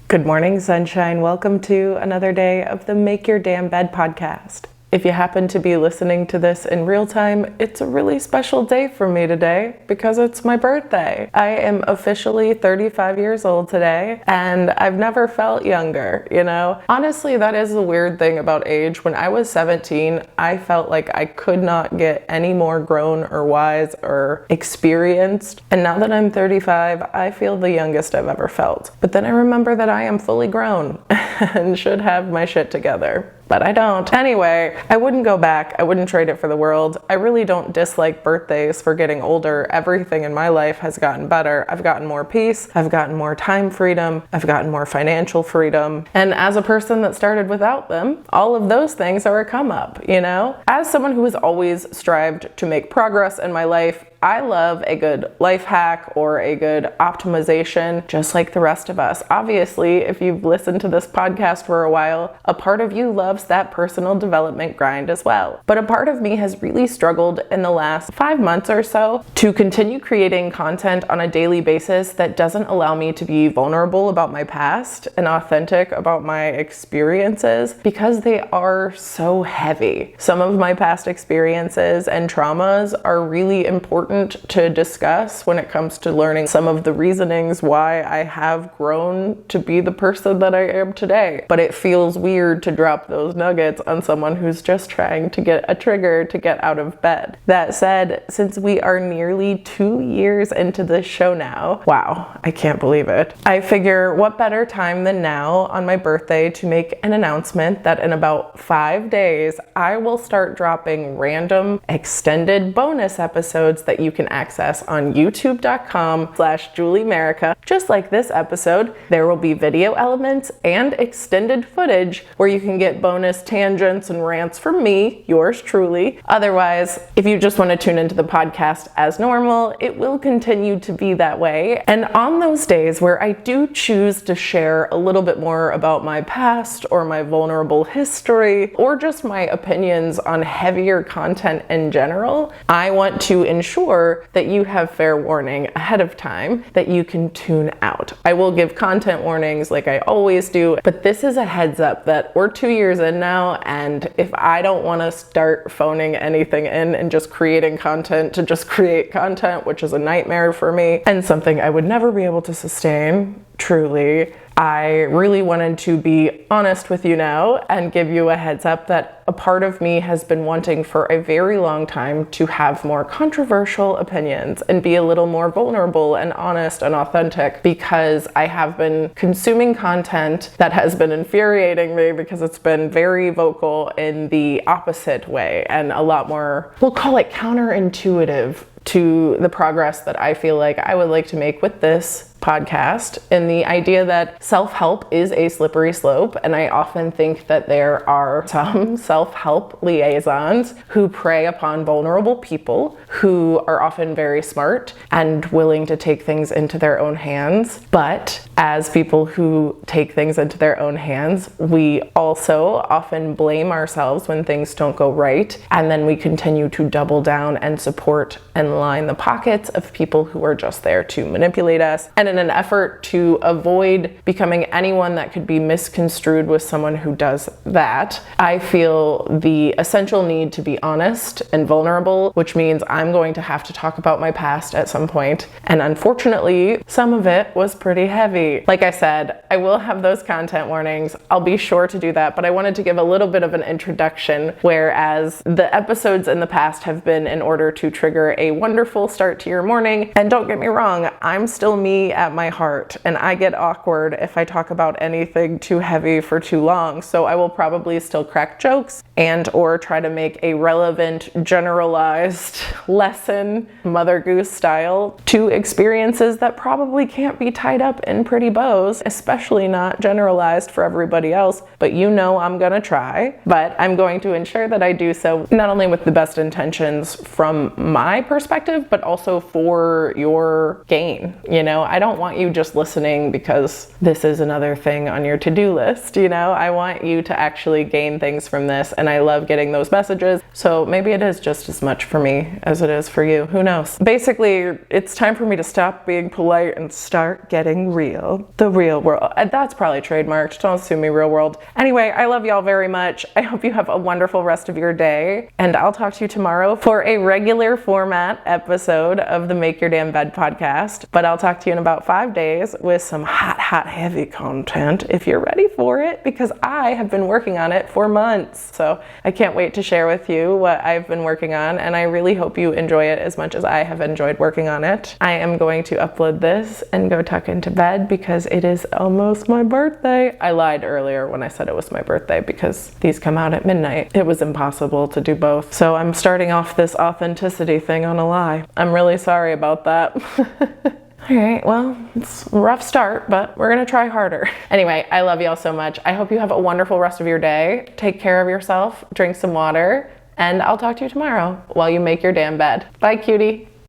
Good morning, sunshine. Welcome to another day of the Make Your Damn Bed podcast. If you happen to be listening to this in real time, it's a really special day for me today because it's my birthday. I am officially 35 years old today, and I've never felt younger, you know? Honestly, that is the weird thing about age. When I was 17, I felt like I could not get any more grown or wise or experienced. And now that I'm 35, I feel the youngest I've ever felt. But then I remember that I am fully grown and should have my shit together. But I don't. Anyway, I wouldn't go back. I wouldn't trade it for the world. I really don't dislike birthdays for getting older. Everything in my life has gotten better. I've gotten more peace. I've gotten more time freedom. I've gotten more financial freedom. And as a person that started without them, all of those things are a come up, you know? As someone who has always strived to make progress in my life, I love a good life hack or a good optimization, just like the rest of us. Obviously, if you've listened to this podcast for a while, a part of you loves that personal development grind as well. But a part of me has really struggled in the last 5 months or so to continue creating content on a daily basis that doesn't allow me to be vulnerable about my past and authentic about my experiences because they are so heavy. Some of my past experiences and traumas are really important to discuss when it comes to learning some of the reasonings why I have grown to be the person that I am today. But it feels weird to drop those nuggets on someone who's just trying to get a trigger to get out of bed. That said, since we are nearly 2 years into this show now, wow, I can't believe it. I figure what better time than now on my birthday to make an announcement that in about 5 days, I will start dropping random extended bonus episodes that you can access on youtube.com/JulieMerica. Just like this episode, there will be video elements and extended footage where you can get bonus tangents and rants from me, yours truly. Otherwise, if you just want to tune into the podcast as normal, it will continue to be that way. And on those days where I do choose to share a little bit more about my past or my vulnerable history or just my opinions on heavier content in general, I want to ensure that you have fair warning ahead of time that you can tune out. I will give content warnings like I always do, but this is a heads up that we're 2 years in now, and if I don't want to start phoning anything in and just creating content to just create content, which is a nightmare for me and something I would never be able to sustain, truly, I really wanted to be honest with you now and give you a heads up that a part of me has been wanting for a very long time to have more controversial opinions and be a little more vulnerable and honest and authentic, because I have been consuming content that has been infuriating me because it's been very vocal in the opposite way and a lot more, we'll call it counterintuitive to the progress that I feel like I would like to make with this podcast, and the idea that self-help is a slippery slope. And I often think that there are some self-help liaisons who prey upon vulnerable people who are often very smart and willing to take things into their own hands. But as people who take things into their own hands, we also often blame ourselves when things don't go right. And then we continue to double down and support and line the pockets of people who are just there to manipulate us. And in an effort to avoid becoming anyone that could be misconstrued with someone who does that, I feel the essential need to be honest and vulnerable, which means I'm going to have to talk about my past at some point. And unfortunately, some of it was pretty heavy. Like I said, I will have those content warnings. I'll be sure to do that, but I wanted to give a little bit of an introduction, whereas the episodes in the past have been in order to trigger a wonderful start to your morning. And don't get me wrong, I'm still me at my heart, and I get awkward if I talk about anything too heavy for too long. So I will probably still crack jokes and or try to make a relevant, generalized lesson, Mother Goose style, to experiences that probably can't be tied up in pretty bows, especially not generalized for everybody else. But you know I'm gonna try, but I'm going to ensure that I do so not only with the best intentions from my perspective, perspective, but also for your gain. You know, I don't want you just listening because this is another thing on your to-do list. You know, I want you to actually gain things from this, and I love getting those messages. So maybe it is just as much for me as it is for you. Who knows? Basically, it's time for me to stop being polite and start getting real. The real world. That's probably trademarked. Don't sue me, real world. Anyway, I love y'all very much. I hope you have a wonderful rest of your day, and I'll talk to you tomorrow for a regular format episode of the Make Your Damn Bed podcast. But I'll talk to you in about 5 days with some hot, heavy content if you're ready for it, because I have been working on it for months. So I can't wait to share with you what I've been working on, and I really hope you enjoy it as much as I have enjoyed working on it. I am going to upload this and go tuck into bed because it is almost my birthday. I lied earlier when I said it was my birthday because these come out at midnight. It was impossible to do both. So I'm starting off this authenticity thing on a lie. I'm really sorry about that. All right, well, it's a rough start, but we're gonna try harder. Anyway, I love y'all so much. I hope you have a wonderful rest of your day. Take care of yourself, drink some water, and I'll talk to you tomorrow while you make your damn bed. Bye, cutie.